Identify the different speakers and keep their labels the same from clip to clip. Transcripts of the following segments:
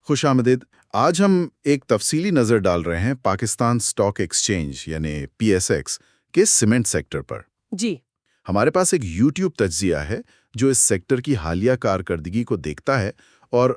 Speaker 1: خوش آمدید. آج ہم ایک تفصیلی نظر ڈال رہے ہیں پاکستان سٹاک ایکسچینج یعنی پی ایس ایکس کے سیمنٹ سیکٹر پر.
Speaker 2: جی.
Speaker 1: ہمارے پاس ایک یوٹیوب تجزیہ ہے جو اس سیکٹر کی حالیہ کارکردگی کو دیکھتا ہے اور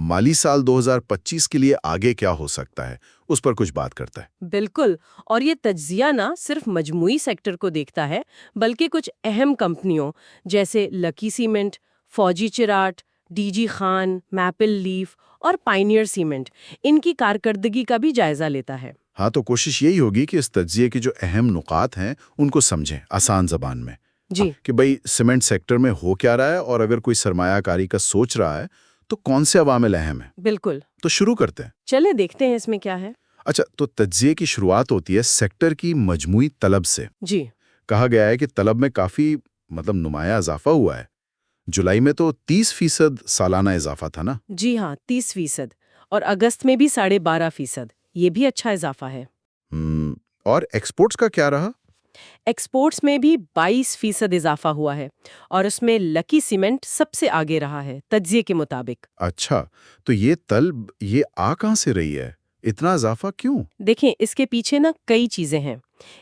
Speaker 1: مالی سال 2025 کے لیے آگے کیا ہو سکتا ہے اس پر کچھ بات کرتا ہے.
Speaker 2: بالکل. اور یہ تجزیہ نہ صرف مجموعی سیکٹر کو دیکھتا ہے بلکہ کچھ اہم کمپنیوں جیسے Lucky Cement, Fauji Cherat, D G Khan, Maple Leaf اور پائنیئر سیمنٹ ان کی کارکردگی کا بھی جائزہ لیتا ہے.
Speaker 1: ہاں، تو کوشش یہی ہوگی کہ اس تجزیے کے جو اہم نکات ہیں ان کو سمجھیں آسان زبان میں.
Speaker 2: جی.
Speaker 1: کہ بھئی سیمنٹ سیکٹر میں ہو کیا رہا ہے اور اگر کوئی سرمایہ کاری کا سوچ رہا ہے تو کون سے عوامل اہم ہیں.
Speaker 2: بالکل.
Speaker 1: تو شروع کرتے ہیں.
Speaker 2: چلے دیکھتے ہیں اس میں کیا ہے.
Speaker 1: اچھا، تو تجزیے کی شروعات ہوتی ہے سیکٹر کی مجموعی طلب سے.
Speaker 2: جی.
Speaker 1: کہا گیا ہے کہ طلب میں کافی نمایاں اضافہ ہوا ہے. جولائی میں تو 30% سالانہ اضافہ تھا نا؟
Speaker 2: جی ہاں، 30%. اور اگست میں بھی 12.5%. یہ بھی اچھا اضافہ ہے.
Speaker 1: اور ایکسپورٹس کا کیا رہا؟
Speaker 2: ایکسپورٹس میں بھی 22% اضافہ ہوا ہے اور اس میں لکی سیمنٹ سب سے آگے رہا ہے تجزیے کے مطابق.
Speaker 1: اچھا، تو یہ طلب یہ کہاں سے رہی ہے؟ اتنا اضافہ کیوں؟
Speaker 2: دیکھیں، اس کے پیچھے کئی چیزیں ہیں.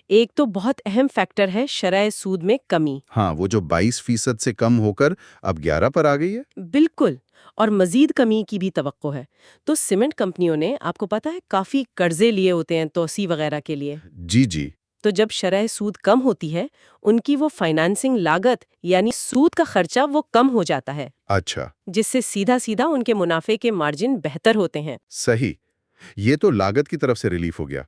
Speaker 2: ایک تو بہت اہم فیکٹر ہے شرح سود میں کمی.
Speaker 1: ہاں، وہ جو 22% سے کم ہو کر اب 11 پر آ گئی ہے.
Speaker 2: بالکل. اور مزید کمی کی بھی توقع ہے. تو سیمنٹ کمپنیوں نے آپ کو پتا ہے کافی قرضے لیے ہوتے ہیں توسیع وغیرہ کے لیے.
Speaker 1: جی.
Speaker 2: تو جب شرح سود کم ہوتی ہے ان کی وہ فائنانسنگ لاگت یعنی سود کا خرچہ وہ کم ہو جاتا ہے.
Speaker 1: اچھا.
Speaker 2: جس سے سیدھا ان کے منافع کے مارجن بہتر ہوتے ہیں.
Speaker 1: صحیح. یہ تو لاگت کی طرف سے ریلیف ہو گیا.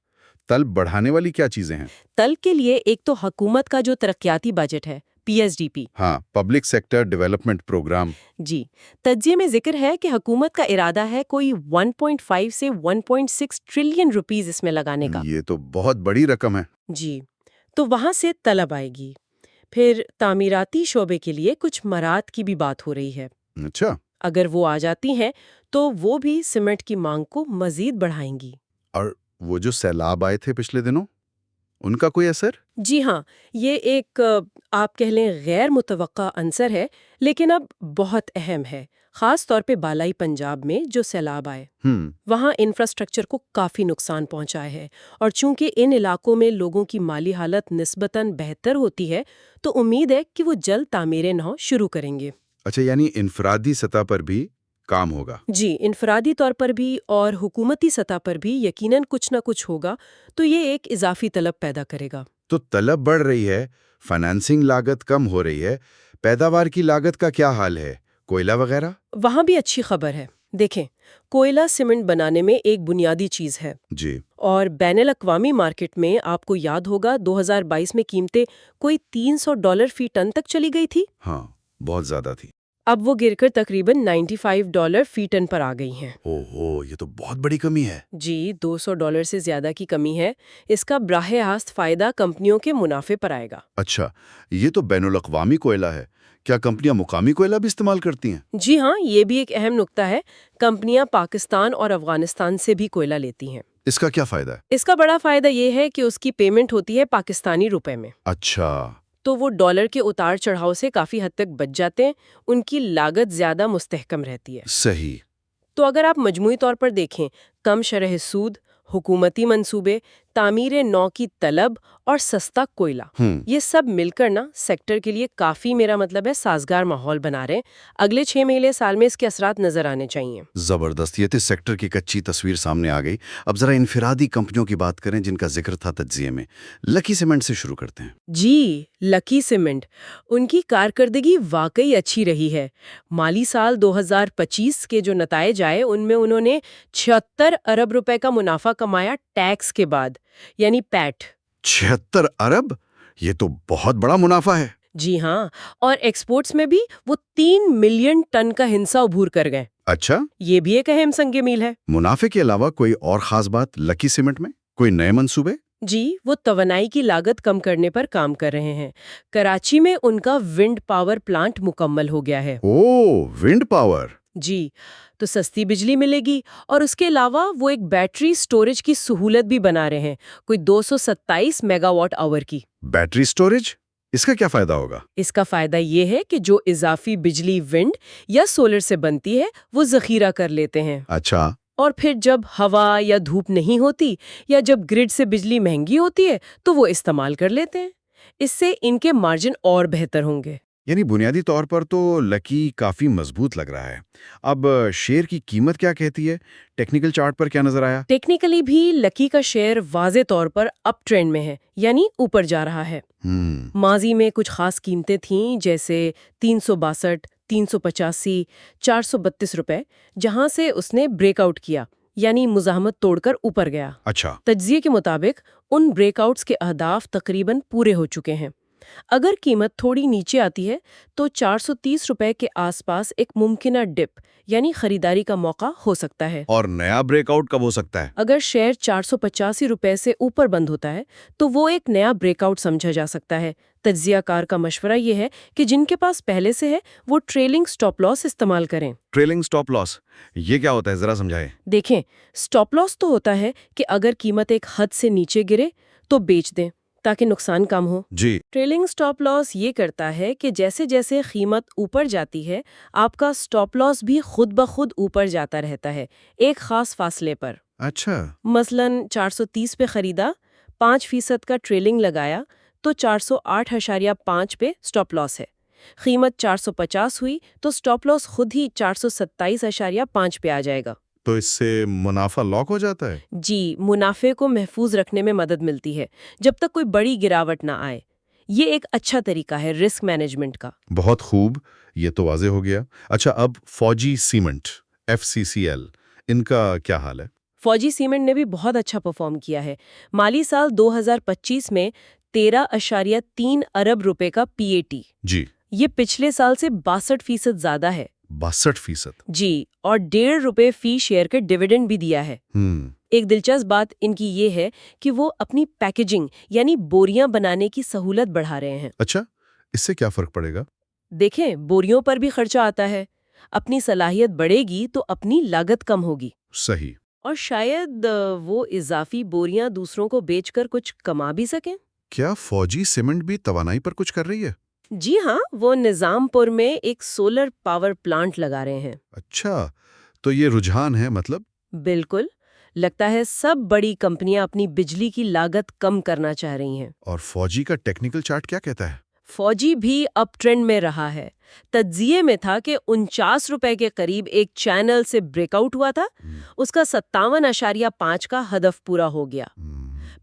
Speaker 1: طلب بڑھانے والی کیا چیزیں ہیں؟
Speaker 2: طلب کے لیے ایک تو حکومت کا جو ترقیاتی بجٹ ہے پی ایس ڈی پی.
Speaker 1: ہاں، پبلک سیکٹر ڈیولپمنٹ پروگرام.
Speaker 2: جی. تجزیے میں ذکر ہے کہ حکومت کا ارادہ ہے کوئی 1.5 سے 1.6 ٹریلین روپیز اس میں لگانے کا.
Speaker 1: یہ تو بہت بڑی رقم ہے.
Speaker 2: جی. تو وہاں سے طلب آئے گی. پھر تعمیراتی شعبے کے لیے کچھ مراعات کی بھی بات ہو رہی ہے.
Speaker 1: اچھا.
Speaker 2: اگر وہ آ جاتی ہیں تو وہ بھی سیمنٹ کی مانگ کو مزید بڑھائیں گی.
Speaker 1: اور وہ جو سیلاب آئے تھے پچھلے دنوں ان کا کوئی اثر؟
Speaker 2: جی ہاں، یہ ایک آپ کہہ لیں غیر متوقع عنصر ہے لیکن اب بہت اہم ہے. خاص طور پہ بالائی پنجاب میں جو سیلاب آئے وہاں انفراسٹرکچر کو کافی نقصان پہنچا ہے اور چونکہ ان علاقوں میں لوگوں کی مالی حالت نسبتاً بہتر ہوتی ہے تو امید ہے کہ وہ جلد تعمیر نو شروع کریں گے.
Speaker 1: اچھا، یعنی انفرادی سطح پر بھی کام ہوگا؟
Speaker 2: جی، انفرادی طور پر بھی اور حکومتی سطح پر بھی یقیناً کچھ نہ کچھ ہوگا تو یہ ایک اضافی طلب پیدا کرے گا.
Speaker 1: تو طلب بڑھ رہی ہے، فائنانسنگ لاگت کم ہو رہی ہے، پیداوار کی لاگت کا کیا حال ہے؟ کوئلہ وغیرہ؟
Speaker 2: وہاں بھی اچھی خبر ہے. دیکھیں، کوئلہ سیمنٹ بنانے میں ایک بنیادی چیز ہے.
Speaker 1: جی. اور
Speaker 2: بین الاقوامی مارکیٹ میں آپ کو یاد ہوگا 2022 میں قیمتیں کوئی $300 فی ٹن تک چلی گئی تھی.
Speaker 1: ہاں، بہت زیادہ تھی.
Speaker 2: اب وہ گر کر تقریباً $95 فی ٹن پر آ گئی ہیں.
Speaker 1: اوہو، یہ تو بہت بڑی کمی ہے.
Speaker 2: جی، $200 سے زیادہ کی کمی ہے. اس کا براہ راست فائدہ کمپنیوں کے منافع پر آئے گا.
Speaker 1: اچھا، یہ تو بین الاقوامی کوئلہ ہے. کیا کمپنیاں مقامی کوئلہ بھی استعمال کرتی ہیں؟
Speaker 2: جی ہاں، یہ بھی ایک اہم نکتہ ہے. کمپنیاں پاکستان اور افغانستان سے بھی کوئلہ لیتی ہیں.
Speaker 1: اس کا کیا فائدہ ہے؟
Speaker 2: اس کا بڑا فائدہ یہ ہے کہ اس کی پیمنٹ ہوتی ہے پاکستانی روپے میں.
Speaker 1: اچھا.
Speaker 2: تو وہ ڈالر کے اتار چڑھاؤ سے کافی حد تک بچ جاتے ہیں. ان کی لاگت زیادہ مستحکم رہتی ہے.
Speaker 1: صحیح.
Speaker 2: تو اگر آپ مجموعی طور پر دیکھیں، کم شرح سود، حکومتی منصوبے، تعمیر نو کی طلب اور سستا کوئلہ، یہ سب مل کر سیکٹر کے لیے کافی میرا مطلب ہے سازگار ماحول بنا رہے ہیں. اگلے 6 مہینے سال میں اس کے اثرات نظر آنے چاہیے.
Speaker 1: زبردست. یہ سیکٹر کی کچی تصویر سامنے آ گئی. اب ذرا انفرادی کمپنیوں کی بات کریں جن کا ذکر تھا تجزیے میں. لکی سیمنٹ سے شروع کرتے ہیں.
Speaker 2: جی، لکی سیمنٹ. ان کی کارکردگی واقعی اچھی رہی ہے. مالی سال 2025 کے جو نتائج آئے ان میں انہوں نے 76 ارب روپے کا منافع کمایا ٹیکس کے بعد، یعنی پیٹ.
Speaker 1: 76 ارب؟ یہ تو بہت بڑا منافع ہے.
Speaker 2: جی ہاں، اور ایکسپورٹس میں بھی وہ 3 ملین ٹن کا ہنسا عبور کر گئے.
Speaker 1: اچھا.
Speaker 2: یہ بھی ایک اہم سنگ میل ہے.
Speaker 1: منافع کے علاوہ کوئی اور خاص بات لکی سیمنٹ میں؟ کوئی نئے منصوبے؟
Speaker 2: جی، وہ توانائی کی لاگت کم کرنے پر کام کر رہے ہیں. کراچی میں ان کا ونڈ پاور پلانٹ مکمل ہو گیا ہے.
Speaker 1: Wind power.
Speaker 2: جی، تو سستی بجلی ملے گی اور اس کے علاوہ وہ ایک بیٹری سٹوریج کی سہولت بھی بنا رہے ہیں، کوئی 227 میگا واٹ آور کی.
Speaker 1: Battery storage? اس کا کیا فائدہ ہوگا؟
Speaker 2: اس کا فائدہ یہ ہے کہ جو اضافی بجلی ونڈ یا سولر سے بنتی ہے وہ ذخیرہ کر لیتے ہیں،
Speaker 1: اچھا،
Speaker 2: اور پھر جب ہوا یا دھوپ نہیں ہوتی یا جب گرڈ سے بجلی مہنگی ہوتی ہے تو وہ استعمال کر لیتے ہیں۔ اس سے ان کے مارجن اور بہتر ہوں گے۔
Speaker 1: یعنی بنیادی طور پر تو لکی کافی مضبوط لگ رہا ہے۔ اب شیئر کی قیمت کیا کہتی ہے؟ ٹیکنیکل چارٹ پر کیا نظر آیا؟
Speaker 2: ٹیکنیکلی بھی لکی کا شیئر واضح طور پر اپ ٹرینڈ میں ہے، یعنی اوپر جا رہا ہے۔ ماضی میں کچھ خاص قیمتیں تھیں جیسے 362، 385، 432 روپے، جہاں سے اس نے بریک آؤٹ کیا، یعنی مزاحمت توڑ کر اوپر گیا۔
Speaker 1: اچھا،
Speaker 2: تجزیے کے مطابق ان بریک آؤٹس کے اہداف تقریباً پورے ہو چکے ہیں۔ اگر قیمت تھوڑی نیچے آتی ہے تو 430 روپے کے آس پاس ایک ممکنہ ڈپ یعنی خریداری کا موقع ہو سکتا ہے۔
Speaker 1: اور نیا بریک آؤٹ کب ہو سکتا ہے؟
Speaker 2: اگر شیئر 485 روپے سے اوپر بند ہوتا ہے تو وہ ایک نیا بریک آؤٹ سمجھا جا سکتا ہے۔ تجزیہ کار کا مشورہ یہ ہے کہ جن کے پاس پہلے سے ہے وہ ٹریلنگ سٹاپ لاس استعمال کریں۔
Speaker 1: ٹریلنگ سٹاپ لاس یہ کیا ہوتا ہے، ذرا سمجھائیں۔
Speaker 2: دیکھیں، سٹاپ لاس تو ہوتا ہے کہ اگر قیمت ایک حد سے نیچے گرے تو بیچ دیں تاکہ نقصان کم ہو۔
Speaker 1: جی،
Speaker 2: ٹریلنگ سٹاپ لاس یہ کرتا ہے کہ جیسے جیسے قیمت اوپر جاتی ہے آپ کا سٹاپ لاس بھی خود بخود اوپر جاتا رہتا ہے ایک خاص فاصلے پر۔
Speaker 1: اچھا،
Speaker 2: مثلاً 430 پہ خریدا، 5% کا ٹریلنگ لگایا تو 408.5 پہ سٹاپ لاس ہے۔ قیمت 450 ہوئی تو سٹاپ لاس خود ہی 427.5 پہ آ جائے گا۔
Speaker 1: تو اس سے منافع لاک ہو جاتا ہے؟
Speaker 2: جی، منافع کو محفوظ رکھنے میں مدد ملتی ہے جب تک کوئی بڑی گراوٹ نہ آئے۔ یہ ایک اچھا طریقہ ہے رسک مینجمنٹ کا۔
Speaker 1: بہت خوب، یہ تو واضح ہو گیا۔ اچھا، اب فوجی سیمنٹ FCCL ان کا کیا حال ہے؟
Speaker 2: فوجی سیمنٹ نے بھی بہت اچھا پرفارم کیا ہے۔ مالی سال 2025 میں 13.3 ارب روپے کا PAT،
Speaker 1: جی،
Speaker 2: یہ پچھلے سال سے 62% زیادہ ہے۔
Speaker 1: 62%؟
Speaker 2: جی، اور 1.5 روپے فی شیئر کے ڈیویڈنڈ بھی دیا ہے۔ ایک دلچسپ بات ان کی یہ ہے کہ وہ اپنی پیکیجنگ یعنی بوریاں بنانے کی سہولت بڑھا رہے ہیں۔
Speaker 1: اچھا، اس سے کیا فرق پڑے گا؟
Speaker 2: دیکھیں، بوریوں پر بھی خرچہ آتا ہے، اپنی صلاحیت بڑھے گی تو اپنی لاگت کم ہوگی،
Speaker 1: صحیح۔
Speaker 2: اور شاید وہ اضافی بوریاں دوسروں کو بیچ کر کچھ کما بھی سکیں۔
Speaker 1: کیا فوجی سیمنٹ بھی توانائی پر کچھ کر رہی ہے؟
Speaker 2: جی ہاں، وہ نظام پور میں ایک سولر پاور پلانٹ لگا رہے ہیں۔
Speaker 1: اچھا، تو یہ رجحان ہے مطلب؟
Speaker 2: بالکل، لگتا ہے سب بڑی کمپنیاں اپنی بجلی کی لاگت کم کرنا چاہ رہی ہیں۔
Speaker 1: اور فوجی کا ٹیکنیکل چارٹ کیا کہتا ہے؟
Speaker 2: فوجی بھی اپ ٹرینڈ میں رہا ہے۔ تجزیے میں تھا کہ 49 روپے کے قریب ایک چینل سے بریک آؤٹ ہوا تھا، اس کا 57.5 کا ہدف پورا ہو گیا۔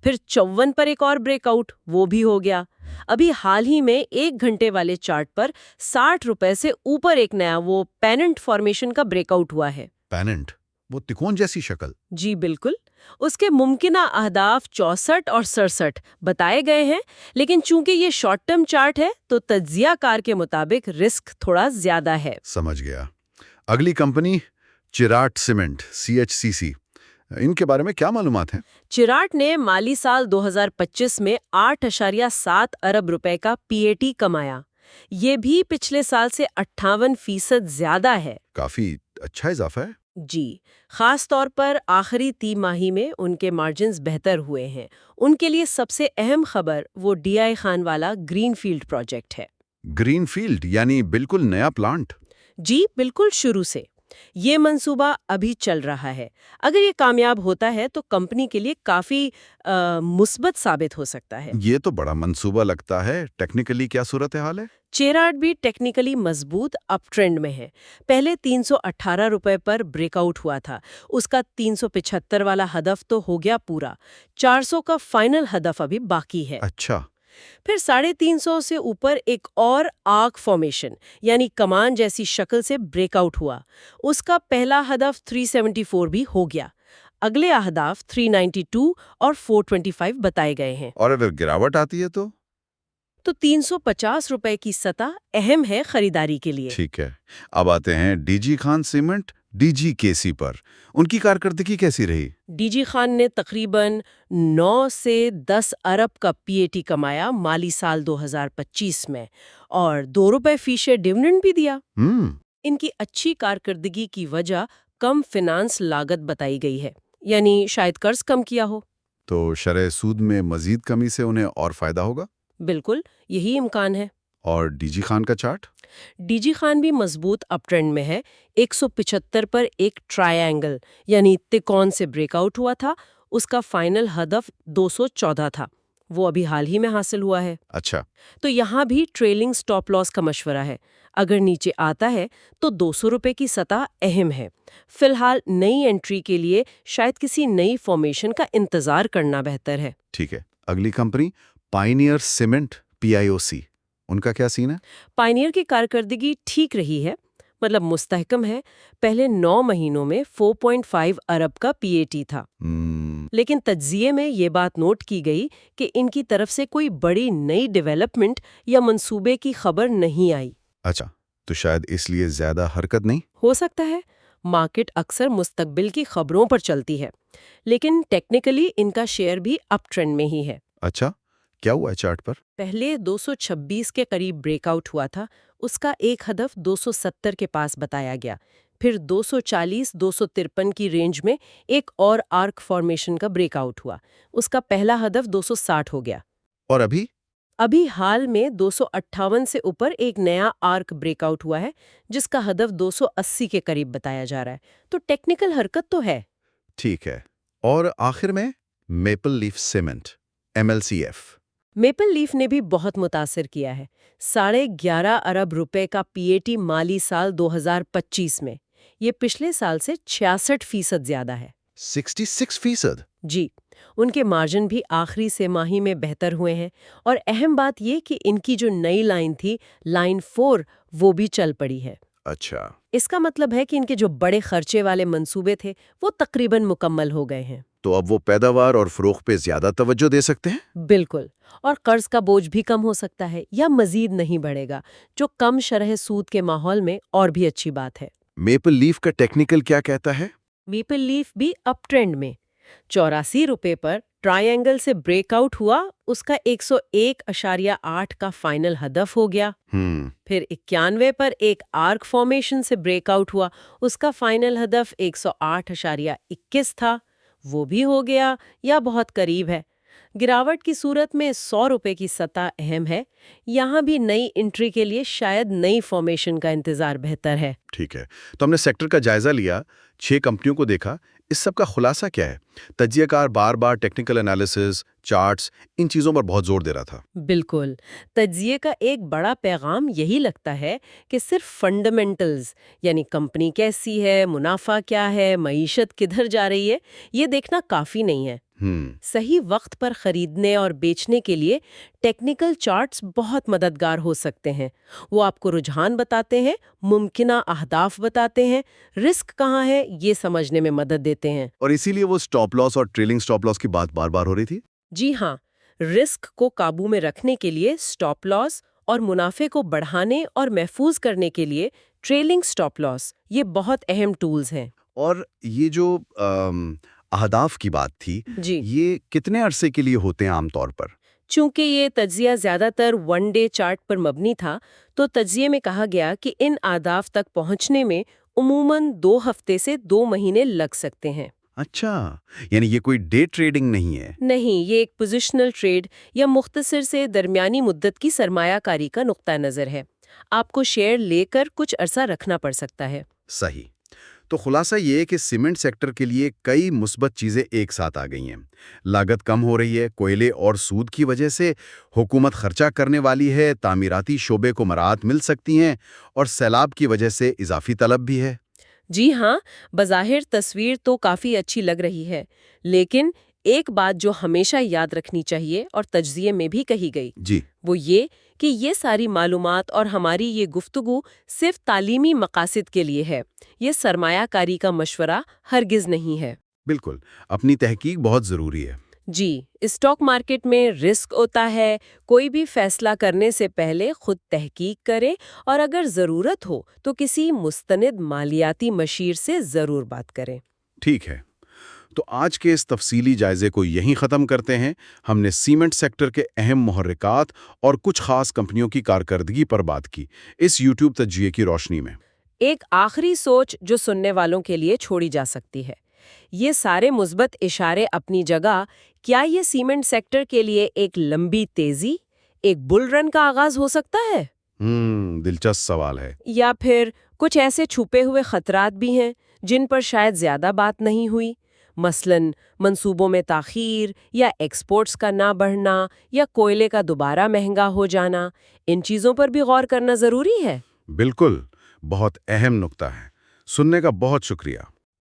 Speaker 2: پھر 54 پر ایک اور بریک آؤٹ، وہ بھی ہو گیا۔ ابھی حال ہی میں 1 گھنٹے والے چارٹ پر 60 روپے سے اوپر ایک نیا وہ پیننٹ فارمیشن کا بریک آؤٹ ہوا ہے۔
Speaker 1: پیننٹ، وہ تکون جیسی شکل؟
Speaker 2: جی بالکل، اس کے ممکنہ اہداف 64 اور 67 بتائے گئے ہیں، لیکن چونکہ یہ شارٹ ٹرم چارٹ ہے تو تجزیہ کار کے مطابق رسک تھوڑا زیادہ ہے۔
Speaker 1: سمجھ گیا۔ اگلی کمپنی چراٹ سیمنٹ CHCC، ان کے بارے میں کیا معلومات ہیں؟
Speaker 2: چراٹ نے مالی سال 2025 میں 8.7 ارب روپے کا PAT کمایا، یہ بھی پچھلے سال سے 58% زیادہ ہے۔
Speaker 1: کافی اچھا اضافہ ہے۔
Speaker 2: جی، خاص طور پر آخری تیماہی میں ان کے مارجنز بہتر ہوئے ہیں۔ ان کے لیے سب سے اہم خبر وہ DI خان والا گرین فیلڈ پروجیکٹ ہے۔
Speaker 1: گرین فیلڈ یعنی بالکل نیا پلانٹ؟
Speaker 2: جی بالکل، شروع سے یہ منصوبہ ابھی چل رہا ہے۔ اگر یہ کامیاب ہوتا ہے تو کمپنی کے لیے کافی مثبت ثابت ہو سکتا ہے۔
Speaker 1: یہ تو بڑا منصوبہ لگتا ہے۔ ٹیکنیکلی کیا صورتحال ہے؟
Speaker 2: چیراٹ بھی ٹیکنیکلی مضبوط اپ ٹرینڈ میں ہے۔ پہلے 318 روپے پر بریک آؤٹ ہوا تھا، اس کا 375 والا ہدف تو ہو گیا پورا، 400 کا فائنل ہدف ابھی باقی ہے۔
Speaker 1: اچھا،
Speaker 2: پھر 350 سے اوپر ایک اور آرک فارمیشن یعنی کمان جیسی شکل سے بریک آؤٹ ہوا، اس کا پہلا ہدف 374 بھی ہو گیا۔ اگلے اہداف 392 اور 425 بتائے گئے ہیں۔
Speaker 1: اور اگر گراوٹ آتی ہے تو
Speaker 2: 350 روپے کی سطح اہم ہے خریداری کے لیے۔
Speaker 1: ٹھیک ہے۔ اب آتے ہیں DG خان سیمنٹ DGKC پر، ان کی کارکردگی کیسی رہی؟
Speaker 2: DG خان نے تقریباً 9 سے 10 ارب کا PAT کمایا مالی سال 2025 میں، اور 2 روپے فی شیئر ڈیویڈنڈ بھی دیا۔ ان کی اچھی کارکردگی کی وجہ کم فنانس لاگت بتائی گئی ہے، یعنی شاید قرض کم کیا ہو۔
Speaker 1: تو شرح سود میں مزید کمی سے انہیں اور فائدہ ہوگا؟
Speaker 2: بالکل یہی امکان ہے۔
Speaker 1: اور ڈی جی خان کا چارٹ؟
Speaker 2: ڈی جی خان بھی مضبوط اپ ٹرینڈ میں ہے۔ 175 پر ایک ٹرائی اینگل یعنی تکون سے بریک آؤٹ ہوا تھا، اس کا فائنل ہدف 214 تھا، وہ ابھی حال ہی میں حاصل ہوا ہے۔
Speaker 1: اچھا،
Speaker 2: تو یہاں بھی ٹریلنگ سٹاپ لاس کا مشورہ ہے، اگر نیچے آتا ہے تو 200 روپے کی سطح اہم ہے۔ فی الحال نئی انٹری کے لیے شاید کسی نئی فارمیشن کا انتظار کرنا بہتر ہے۔
Speaker 1: ٹھیک ہے۔ اگلی کمپنی پائنیئر سیمنٹ PIOC، ان کا کیا سین ہے؟
Speaker 2: پائنیئر کی کارکردگی ٹھیک رہی ہے، مطلب مستحکم ہے۔ پہلے 9 مہینوں میں 4.5 ارب کا PAT تھا، لیکن تجزیے میں یہ بات نوٹ کی گئی کہ ان کی طرف سے کوئی بڑی نئی ڈیولپمنٹ یا منصوبے کی خبر نہیں آئی۔
Speaker 1: اچھا، تو شاید اس لیے زیادہ حرکت نہیں؟
Speaker 2: ہو سکتا ہے، مارکیٹ اکثر مستقبل کی خبروں پر چلتی ہے، لیکن ٹیکنیکلی ان کا شیئر بھی اپ ٹرینڈ میں ہی ہے۔
Speaker 1: اچھا، کیا ہوا ہے چارٹ پر؟
Speaker 2: پہلے 226 کے قریب بریک آؤٹ ہوا تھا، اس کا ایک ہدف 270 کے پاس بتایا گیا، پھر 240-253 کی رینج میں ایک اور آرک فارمیشن کا بریک آؤٹ ہوا، اس کا پہلا ہدف 260 ہو گیا۔
Speaker 1: اور ابھی
Speaker 2: حال میں 258 سے اوپر ایک نیا آرک بریک آؤٹ ہوا ہے، جس کا ہدف 280 کے قریب بتایا جا رہا ہے، تو ٹیکنیکل حرکت تو ہے۔
Speaker 1: ٹھیک ہے۔ اور آخر میں Maple Leaf Cement MLCF۔
Speaker 2: Maple Leaf نے بھی بہت متاثر کیا ہے۔ 11.5 ارب روپے کا PAT مالی سال 2025 میں، یہ پچھلے سال سے 66% زیادہ ہے۔
Speaker 1: 66%؟
Speaker 2: جی، ان کے مارجن بھی آخری سہ ماہی میں بہتر ہوئے ہیں، اور اہم بات یہ کہ ان کی جو نئی لائن تھی، لائن 4، وہ بھی چل پڑی ہے۔
Speaker 1: اچھا،
Speaker 2: اس کا مطلب ہے کہ ان کے جو بڑے خرچے والے منصوبے تھے وہ تقریباً مکمل ہو گئے ہیں۔
Speaker 1: تو اب وہ پیداوار اور فروخت پہ زیادہ توجہ دے سکتے ہیں؟
Speaker 2: بالکل، اور قرض کا بوجھ بھی کم ہو سکتا ہے یا مزید نہیں بڑھے گا، جو کم شرح سود کے ماحول میں اور بھی اچھی بات ہے۔
Speaker 1: میپل لیف کا ٹیکنیکل کیا کہتا ہے؟
Speaker 2: میپل لیف بھی اپ ٹرینڈ میں 84 روپے پر ٹرائی اینگل سے بریک آؤٹ ہوا، اس کا 101.8 کا فائنل ہدف ہو گیا۔ پھر 91 پر ایک آرک فارمیشن سے بریک آؤٹ ہوا، اس کا فائنل ہدف 108.21 تھا، وہ بھی ہو گیا یا بہت قریب ہے۔ گراوٹ کی صورت میں 100 روپے کی سطح اہم ہے، یہاں بھی نئی انٹری کے لیے شاید نئی فارمیشن کا انتظار بہتر ہے۔
Speaker 1: ٹھیک ہے، تو ہم نے سیکٹر کا جائزہ لیا، 6 کمپنیوں کو دیکھا، اس سب کا خلاصہ کیا ہے؟ تجزیہ کار بار بار ٹیکنیکل انالیسز، چارٹس، ان چیزوں پر بہت زور دے رہا تھا۔
Speaker 2: بالکل، تجزیے کا ایک بڑا پیغام یہی لگتا ہے کہ صرف فنڈامنٹلز یعنی کمپنی کیسی ہے، منافع کیا ہے، معیشت کدھر جا رہی ہے، یہ دیکھنا کافی نہیں ہے۔ صحیح وقت پر خریدنے اور بیچنے کے لیے ٹیکنیکل چارٹس بہت مددگار ہو سکتے ہیں۔ وہ آپ کو رجحان بتاتے ہیں، ممکنہ اہداف بتاتے ہیں، رسک کہاں ہے یہ سمجھنے میں مدد دیتے ہیں۔
Speaker 1: اور اسی لیے وہ سٹاپ لاس اور ٹریلنگ سٹاپ لاس کی بات بار بار ہو رہی تھی؟
Speaker 2: جی ہاں، رسک کو قابو میں رکھنے کے لیے سٹاپ لاس اور منافع کو بڑھانے اور محفوظ کرنے کے لیے ٹریلنگ سٹاپ لاس، یہ بہت اہم ٹولز ہیں۔
Speaker 1: اور یہ جو اہداف کی بات تھی،
Speaker 2: جی،
Speaker 1: یہ کتنے عرصے کے لیے ہوتے ہیں عام طور پر؟
Speaker 2: چونکہ یہ تجزیہ زیادہ تر 1 ڈے چارٹ پر مبنی تھا، تو تجزیے میں کہا گیا کہ ان اہداف تک پہنچنے میں عموماً 2 ہفتے سے 2 مہینے لگ سکتے ہیں۔
Speaker 1: اچھا، یعنی یہ کوئی ڈے ٹریڈنگ نہیں ہے؟
Speaker 2: نہیں، یہ ایک پوزیشنل ٹریڈ یا مختصر سے درمیانی مدت کی سرمایہ کاری کا نقطہ نظر ہے۔ آپ کو شیئر لے کر کچھ عرصہ رکھنا پڑ سکتا ہے۔
Speaker 1: صحیح۔ تو خلاصہ یہ ہے کہ سیمنٹ سیکٹر کے لیے کئی مثبت چیزیں ایک ساتھ آ گئی ہیں۔ لاگت کم ہو رہی ہے، کوئلے اور سود کی وجہ سے حکومت خرچہ کرنے والی ہے، تعمیراتی شعبے کو مراعات مل سکتی ہیں، اور سیلاب کی وجہ سے اضافی طلب بھی ہے۔
Speaker 2: جی ہاں، بظاہر تصویر تو کافی اچھی لگ رہی ہے، لیکن ایک بات جو ہمیشہ یاد رکھنی چاہیے اور تجزیے میں بھی کہی گئی،
Speaker 1: جی،
Speaker 2: وہ یہ کہ یہ ساری معلومات اور ہماری یہ گفتگو صرف تعلیمی مقاصد کے لیے ہے، یہ سرمایہ کاری کا مشورہ ہرگز نہیں ہے۔
Speaker 1: بالکل، اپنی تحقیق بہت ضروری ہے۔
Speaker 2: جی، اسٹاک مارکیٹ میں رسک ہوتا ہے، کوئی بھی فیصلہ کرنے سے پہلے خود تحقیق کریں، اور اگر ضرورت ہو تو کسی مستند مالیاتی مشیر سے ضرور بات کریں۔
Speaker 1: ٹھیک ہے، تو آج کے اس تفصیلی جائزے کو یہیں ختم کرتے ہیں۔ ہم نے سیمنٹ سیکٹر کے اہم محرکات اور کچھ خاص کمپنیوں کی کارکردگی پر بات کی، اس یوٹیوب تجزیے کی روشنی میں۔
Speaker 2: ایک آخری سوچ جو سننے والوں کے لیے چھوڑی جا سکتی ہے، یہ سارے مثبت اشارے اپنی جگہ، کیا یہ سیمنٹ سیکٹر کے لیے ایک لمبی تیزی، ایک بل رن کا آغاز ہو سکتا ہے؟
Speaker 1: دلچسپ سوال ہے۔
Speaker 2: یا پھر کچھ ایسے چھپے ہوئے خطرات بھی ہیں جن پر شاید زیادہ بات نہیں ہوئی، مثلاً منصوبوں میں تاخیر یا ایکسپورٹس کا نہ بڑھنا یا کوئلے کا دوبارہ مہنگا ہو جانا؟ ان چیزوں پر بھی غور کرنا ضروری ہے۔
Speaker 1: بالکل، بہت اہم نکتہ ہے۔ سننے کا بہت شکریہ۔